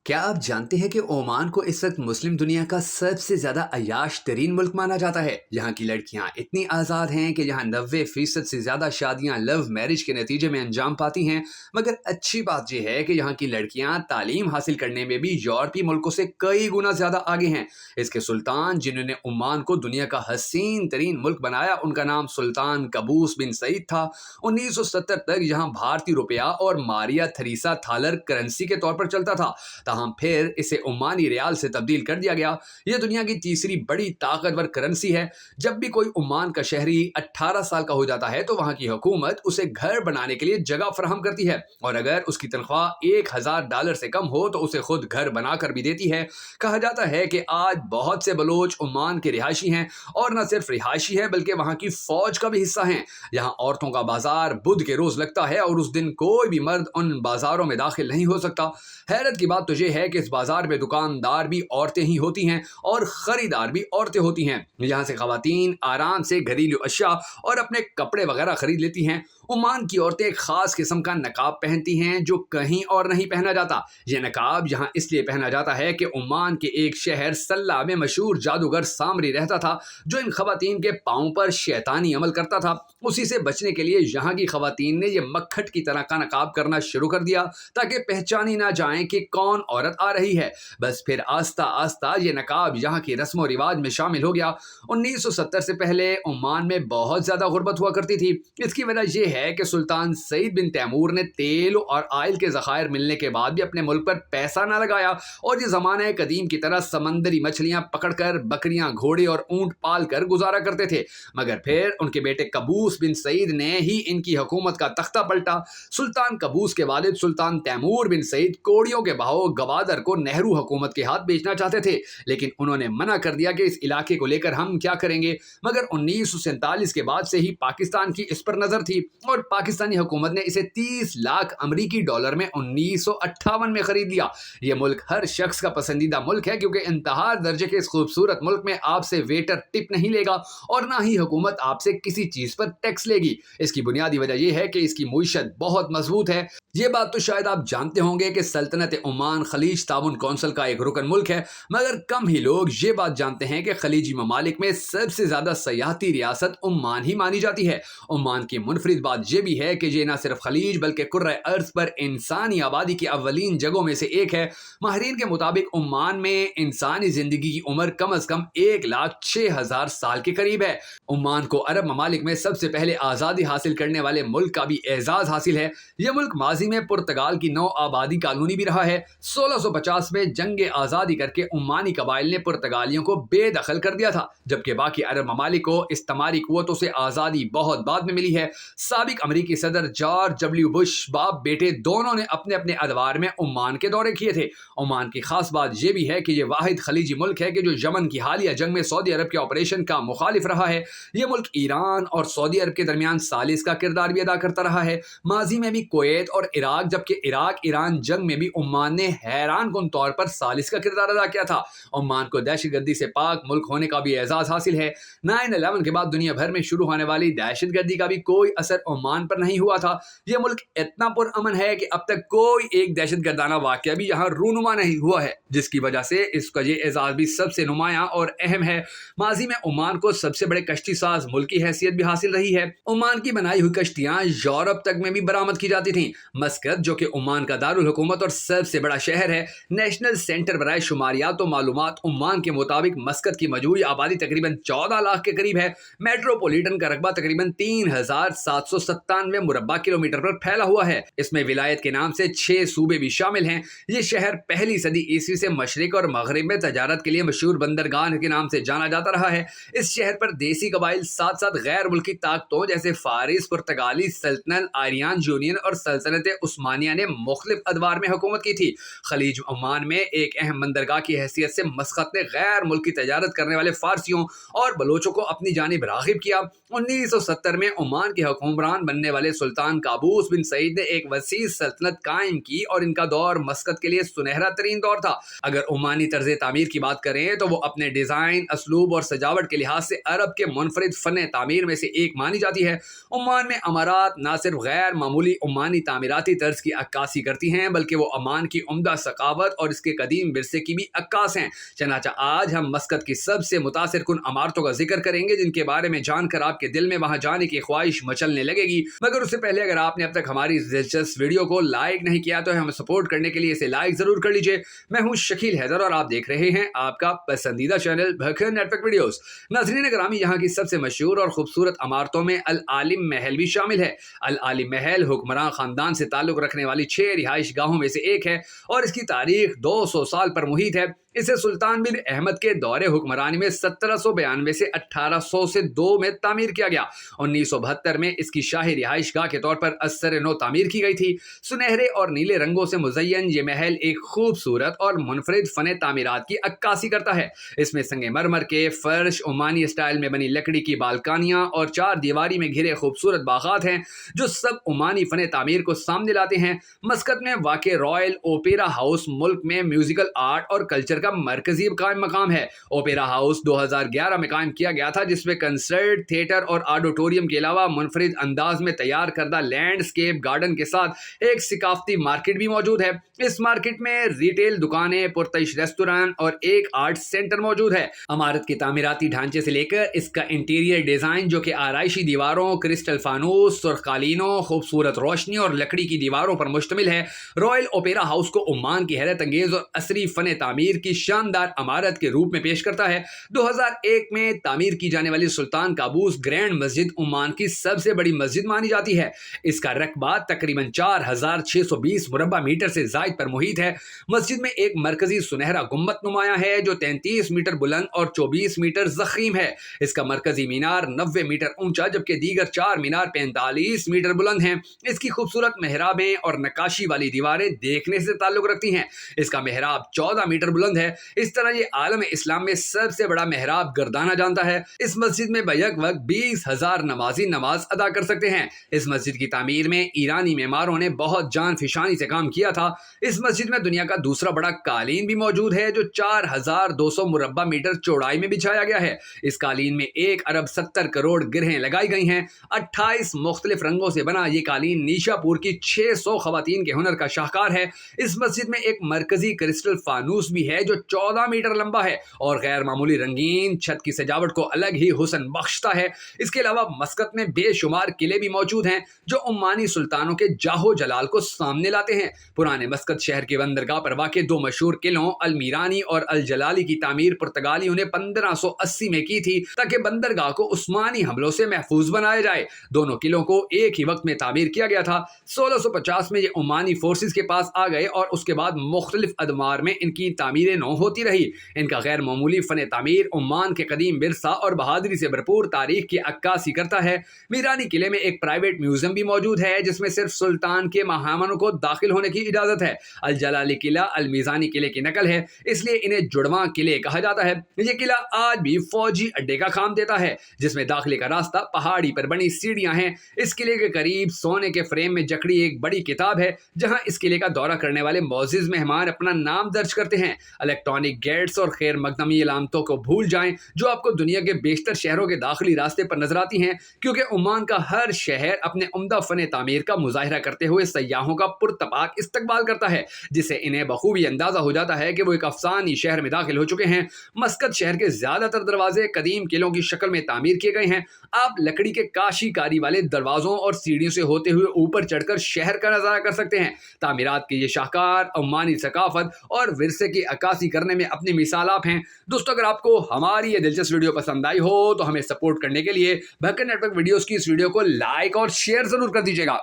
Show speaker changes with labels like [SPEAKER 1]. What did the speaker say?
[SPEAKER 1] کیا آپ جانتے ہیں کہ عمان کو اس وقت مسلم دنیا کا سب سے زیادہ عیاش ترین ملک مانا جاتا ہے؟ یہاں کی لڑکیاں اتنی آزاد ہیں کہ یہاں 90% سے زیادہ شادیاں لو میرج کے نتیجے میں انجام پاتی ہیں۔ مگر اچھی بات یہ ہے کہ یہاں کی لڑکیاں تعلیم حاصل کرنے میں بھی یورپی ملکوں سے کئی گنا زیادہ آگے ہیں۔ اس کے سلطان جنہوں نے عمان کو دنیا کا حسین ترین ملک بنایا، ان کا نام سلطان قابوس بن سعید تھا۔ 1970 تک یہاں بھارتی روپیہ اور ماریا تھریسا تھالر کرنسی کے طور پر چلتا تھا، تاہم پھر اسے عمانی ریال سے تبدیل کر دیا گیا۔ یہ دنیا کی تیسری بڑی طاقتور کرنسی ہے۔ جب بھی کوئی عمان کا شہری 18 سال کا ہو جاتا ہے تو وہاں کی حکومت اسے گھر بنانے کے لیے جگہ فراہم کرتی ہے، اور اگر اس کی تنخواہ $1000 سے کم ہو تو اسے خود گھر بنا کر بھی دیتی ہے۔ کہا جاتا ہے کہ آج بہت سے بلوچ عمان کے رہائشی ہیں، اور نہ صرف رہائشی ہیں بلکہ وہاں کی فوج کا بھی حصہ ہیں۔ یہاں عورتوں کا بازار بدھ کے روز لگتا ہے، اور اس دن کوئی بھی مرد ان بازاروں میں داخل نہیں ہو سکتا۔ حیرت کی بات تو یہ ہے کہ اس بازار میں دکاندار بھی عورتیں ہی ہوتی ہیں اور خریدار بھی عورتیں ہوتی ہیں۔ یہاں سے خواتین آرام سے گھریلو اشیاء اور اپنے کپڑے وغیرہ خرید لیتی ہیں۔ عمان کی عورتیں ایک خاص قسم کا نقاب پہنتی ہیں جو کہیں اور نہیں پہنا جاتا۔ یہ نقاب یہاں اس لیے پہنا جاتا ہے کہ عمان کے ایک شہر سلہ میں مشہور جادوگر سامری رہتا تھا، جو ان خواتین کے پاؤں پر شیطانی عمل کرتا تھا۔ اسی سے بچنے کے لیے یہاں کی خواتین نے یہ مکھٹ کی طرح کا نقاب کرنا شروع کر دیا تاکہ پہچانی نہ جائیں کہ کون عورت آ رہی ہے۔ بس پھر آہستہ آہستہ یہ نقاب یہاں کی رسم و رواج میں شامل ہو گیا۔ 1970 سے پہلے عمان میں بہت زیادہ غربت ہوا کرتی تھی۔ اس کی وجہ یہ ہے کہ سلطان سعید بن تیمور نے تیل اور آئل کے ذخائر ملنے کے بعد بھی اپنے ملک پر پیسہ نہ لگایا، اور یہ زمانہ قدیم کی طرح سمندری مچھلیاں پکڑ کر، بکریاں، گھوڑے اور اونٹ پال کر گزارا کرتے تھے۔ مگر پھر ان کے بیٹے قابوس بن سعید نے ہی ان کی حکومت کا تختہ پلٹا۔ سلطان قابوس کے والد سلطان تیمور بن سعید کوڑیوں کے بہاؤ گوادر کو نہرو حکومت کے ہاتھ بیچنا چاہتے تھے، لیکن انہوں نے منع کر دیا کہ اس علاقے کو لے کر ہم کیا کریں گے۔ مگر 1947 کے بعد سے ہی پاکستان کی اس پر نظر تھی، اور پاکستانی حکومت نے اسے 30 لاکھ امریکی ڈالر میں 1958 میں خرید لیا۔ یہ ملک ہر شخص کا پسندیدہ ملک ہے، کیونکہ انتہا درجے کے اس خوبصورت ملک میں آپ سے ویٹر ٹپ نہیں لے گا، اور نہ ہی حکومت آپ سے کسی چیز پر ٹیکس لے گی۔ اس کی بنیادی وجہ یہ ہے کہ اس کی معیشت بہت مضبوط ہے۔ یہ بات تو شاید آپ جانتے ہوں گے کہ سلطنت عمان خلیج تعاون کونسل کا ایک رکن ملک ہے، مگر کم ہی لوگ یہ بات جانتے ہیں کہ خلیجی ممالک میں سب سے زیادہ سیاحتی ریاست عمان ہی مانی جاتی ہے۔ عمان کی منفرد بات یہ بھی ہے کہ یہ نہ صرف خلیج بلکہ کرۂ ارض پر انسانی آبادی کی اولین جگہوں میں سے ایک ہے۔ ماہرین کے مطابق عمان میں انسانی زندگی کی عمر کم از کم 1,06,000 سال کے قریب ہے۔ عمان کو عرب ممالک میں سب سے پہلے آزادی حاصل کرنے والے ملک کا بھی اعزاز حاصل ہے۔ یہ ملک ماضی میں پرتگال کی نو آبادی کالونی بھی رہا ہے۔ 1650 میں جنگ آزادی کر کے عمانی قبائل نے پرتگالیوں کو بے دخل کر دیا تھا، جبکہ باقی عرب ممالک کو استعماری قوتوں سے آزادی بہت بعد میں ملی ہے۔ سابق امریکی صدر جارج ڈبلیو بش باپ بیٹے دونوں نے اپنے اپنے ادوار میں عمان کے دورے کیے تھے۔ عمان کی خاص بات یہ بھی ہے کہ یہ واحد خلیجی ملک ہے کہ جو یمن کی حالیہ جنگ میں سعودی عرب کے آپریشن کا مخالف رہا ہے۔ یہ ملک ایران اور سعودی عرب کے درمیان ثالث کا کردار بھی ادا کرتا رہا ہے۔ ماضی میں بھی کویت اور عراق، جبکہ عراق ایران جنگ میں بھی عمان نے حیران کن طور پر ثالث کا کردار ادا کیا تھا۔ عمان کو دہشت گردی سے پاک ملک ہونے کا بھی اعزاز حاصل ہے۔ 9/11 کے بعد دنیا بھر میں شروع ہونے والی دہشت گردی کا بھی کوئی اثر عمان پر نہیں ہوا تھا۔ یہ ملک اتنا پرامن ہے کہ اب تک کوئی ایک دہشت گردانہ واقعہ بھی یہاں رونما نہیں ہوا ہے، جس کی وجہ سے اس کا یہ اعزاز بھی سب سے نمایاں اور اہم ہے۔ ماضی میں عمان کو سب سے بڑے کشتی ساز ملک کی حیثیت بھی حاصل رہی ہے۔ عمان کی بنائی ہوئی کشتیاں یورپ تک میں بھی برآمد کی جاتی تھیں۔ مسقط، جو کہ عمان کا دارالحکومت اور سب سے بڑا شہر ہے، نیشنل سینٹر برائے شماریات و معلومات عمان کے مطابق مسقط کی مجموعی آبادی تقریباً 14 لاکھ کے قریب ہے۔ میٹروپولیٹن کا رقبہ تقریباً 3,797 مربع کلومیٹر پر پھیلا ہوا ہے۔ اس میں ولایت کے نام سے 6 صوبے بھی شامل ہیں۔ یہ شہر پہلی صدی عیسوی سے مشرق اور مغرب میں تجارت کے لیے مشہور بندرگاہ کے نام سے جانا جاتا رہا ہے۔ اس شہر پر دیسی قبائل ساتھ ساتھ غیر ملکی طاقتوں جیسے فارس، پرتگالی سلطنت، آریان یونین اور سلطنت عثمانیہ نے مختلف ادوار میں حکومت کی تھی۔ خلیج عمان میں ایک اہم بندرگاہ کی حیثیت سے مسقط نے غیر ملکی تجارت کرنے والے فارسیوں اور بلوچوں کو اپنی جانب راغب کیا۔ 1970 میں عمان کے حکمران حکمران بننے والے سلطان قابوس بن سعید نے ایک وسیع سلطنت قائم کی اور ان کا دور مسقط کے لیے سنہرا ترین دور تھا۔ اگر عمانی طرز تعمیر کی بات کریں تو وہ اپنے ڈیزائن، اسلوب اور سجاوٹ کے لحاظ سے عرب کے منفرد فن تعمیر میں سے ایک مانی جاتی ہے۔ عمان میں عمارات نہ صرف غیر معمولی عمانی تعمیراتی طرز کی عکاسی کرتی ہیں بلکہ وہ عمان کی عمدہ ثقافت اور اس کے قدیم ورثے کی بھی عکاس ہیں۔ چنانچہ آج ہم مسقط کی سب سے متاثر کن عمارتوں کا ذکر کریں گے جن کے بارے میں جان کر آپ کے دل میں وہاں جانے کی خواہش مچلنے لگے گی۔ مگر اس سے پہلے اگر آپ نے اب تک ہماری اس دلچسپ ویڈیو کو لائک نہیں کیا تو ہمیں سپورٹ کرنے کے لیے اسے لائک ضرور کر لیجئے۔ میں ہوں شکیل حیدر اور آپ دیکھ رہے ہیں آپ کا پسندیدہ چینل بھکن نیٹ ورک ویڈیوز۔ ناظرین گرامی، یہاں کی سب سے مشہور اور خوبصورت عمارتوں میں العالم محل بھی شامل ہے۔ العالم محل حکمران خاندان سے تعلق رکھنے والی 6 رہائش گاہوں میں سے ایک ہے اور اس کی تاریخ 200 سال پر محیط ہے۔ اسے سلطان بن احمد کے دور حکمرانی میں 1792 سے 1802 میں تعمیر کیا گیا۔ 1972 میں اس کی شاہی رہائش گاہ کے طور پر اثر نو تعمیر کی گئی تھی۔ سنہرے اور نیلے رنگوں سے مزین یہ محل ایک خوبصورت اور منفرد فن تعمیرات کی عکاسی کرتا ہے۔ اس میں سنگ مرمر کے فرش، عمانی اسٹائل میں بنی لکڑی کی بالکانیاں اور 4 دیواری میں گھرے خوبصورت باغات ہیں جو سب عمانی فن تعمیر کو سامنے لاتے ہیں۔ مسقط میں واقع رائل اوپیرا ہاؤس ملک میں میوزیکل آرٹ اور کلچر کا مرکزی قائم مقام ہے۔ اوپیرا ہاؤس 2011 میں قائم کیا گیا تھا جس میں کنسرٹ تھیٹر اور آڈیٹوریم کے علاوہ منفرد انداز میں تیار کردہ لینڈسکیپ گارڈن کے ساتھ ایک ثقافتی مارکیٹ بھی موجود ہے۔ اس مارکیٹ میں ریٹیل دکانیں، پرتعیش ریستوران اور ایک آرٹ سینٹر موجود ہے۔ عمارت کے تعمیراتی ڈھانچے سے لے کر اس کا انٹیریئر ڈیزائن جو کہ آرائشی دیواروں، کرسٹل فانوس، سرخ قالینوں، خوبصورت روشنی اور لکڑی کی دیواروں پر مشتمل ہے، رائل اوپیرا ہاؤس کو عمان کی حیرت انگیز اور عصری فن تعمیر کی شاندار عمارت کے روپ میں پیش کرتا ہے۔ 2001 میں تعمیر کی جانے والی سلطان قابوس گرینڈ مسجد عمان کی سب سے بڑی مسجد مانی جاتی ہے۔ اس کا رقبہ تقریباً 4620 مربع میٹر سے زائد پر محیط ہے۔ مسجد میں ایک مرکزی سنہرا گنبد نمایاں ہے جو 33 میٹر بلند اور 24 میٹر ضخیم ہے۔ اس کا مرکزی مینار 90 میٹر اونچا جبکہ دیگر 4 مینار 45 میٹر بلند ہیں۔ اس کی خوبصورت محرابیں اور نقاشی والی دیواریں دیکھنے سے تعلق رکھتی ہیں۔ اس کا محراب 14 میٹر بلند ہے۔ اس طرح یہ عالم اسلام میں سب سے بڑا محراب گردانا جانتا ہے۔ اس مسجد میں بیک وقت 20,000 نمازی نماز ادا کر سکتے ہیں۔ اس مسجد کی تعمیر میں ایرانی معماروں نے بہت جان فشانی سے کام کیا تھا۔ اس مسجد میں دنیا کا دوسرا بڑا قالین بھی موجود ہے جو 4200 مربع میٹر چوڑائی میں بچھایا گیا ہے۔ اس قالین میں 1 ارب 70 کروڑ گرہیں لگائی گئی ہیں۔ 28 مختلف رنگوں سے بنا یہ قالین نیشا پور کی 600 خواتین کے ہنر کا شاہکار ہے۔ اس مسجد میں ایک مرکزی کرسٹل فانوس بھی ہے جو 14 میٹر لمبا ہے اور غیر معمولی رنگین چھت کی سجاوٹ کو الگ ہی حسن بخشتا ہے۔ اس کے علاوہ مسقط میں بے شمار قلعے بھی موجود ہیں جو عمانی سلطانوں کے جاہو جلال کو سامنے لاتے ہیں۔ پرانے مسقط شہر کے بندرگاہ پر واقع 2 مشہور قلعوں المیرانی اور الجلالی کی تعمیر پرتگالیوں نے 1580 میں کی تھی تاکہ بندرگاہ کو عثمانی حملوں سے محفوظ بنایا جائے۔ دونوں قلعوں کو ایک ہی وقت میں تعمیر کیا گیا تھا۔ 1650 میں یہ عمانی فورسز کے پاس آ گئے اور اس کے بعد مختلف ادوار میں ان کی تعمیریں نو ہوتی رہی۔ ان کا غیر معمولی فن تعمیر عمان کے قدیم ورثہ اور بہادری سے بھرپور تاریخ کی عکاسی کرتا ہے۔ میرانی قلعے میں ایک پرائیویٹ میوزیم بھی موجود ہے جس میں صرف سلطان کے مہمانوں کو داخل ہونے کی اجازت ہے۔ الجلالی قلعہ المیزانی قلعے کی نقل ہے، اس لیے انہیں جڑواں قلعے کہا جاتا ہے۔ یہ قلعہ آج بھی فوجی اڈے کا کام دیتا ہے جس میں داخلے کا راستہ پہاڑی پر بنی سیڑھیاں ہیں۔ اس قلعے کے قریب سونے کے فریم میں جکڑی ایک بڑی کتاب ہے جہاں اس قلعے کا دورہ کرنے والے معزز مہمان اپنا نام درج کرتے ہیں۔ الیکٹرانک گیٹس اور خیر مقدمی علامتوں کو بھول جائیں جو آپ کو دنیا کے بیشتر شہروں کے داخلی راستے پر نظر آتی ہیں، کیونکہ عمان کا ہر شہر اپنے عمدہ فن تعمیر کا مظاہرہ کرتے ہوئے سیاحوں کا پرتپاک استقبال کرتا ہے، جس سے انہیں بخوبی اندازہ ہو جاتا ہے کہ وہ ایک افسانوی شہر میں داخل ہو چکے ہیں۔ مسقط شہر کے زیادہ تر دروازے قدیم قلعوں کی شکل میں تعمیر کیے گئے ہیں۔ آپ لکڑی کے کاشی کاری والے دروازوں اور سیڑھیوں سے ہوتے ہوئے اوپر چڑھ کر شہر کا نظارہ کر سکتے ہیں۔ تعمیرات کے یہ شاہکار عمانی ثقافت اور ورثے کی عکاسی کرنے میں اپنی مثال آپ ہیں۔ دوستو، اگر آپ کو ہماری یہ دلچسپ ویڈیو پسند آئی ہو تو ہمیں سپورٹ کرنے کے لیے بھکن نیٹ ورک ویڈیوز کی اس ویڈیو کو لائک اور شیئر ضرور کر دیجیے گا۔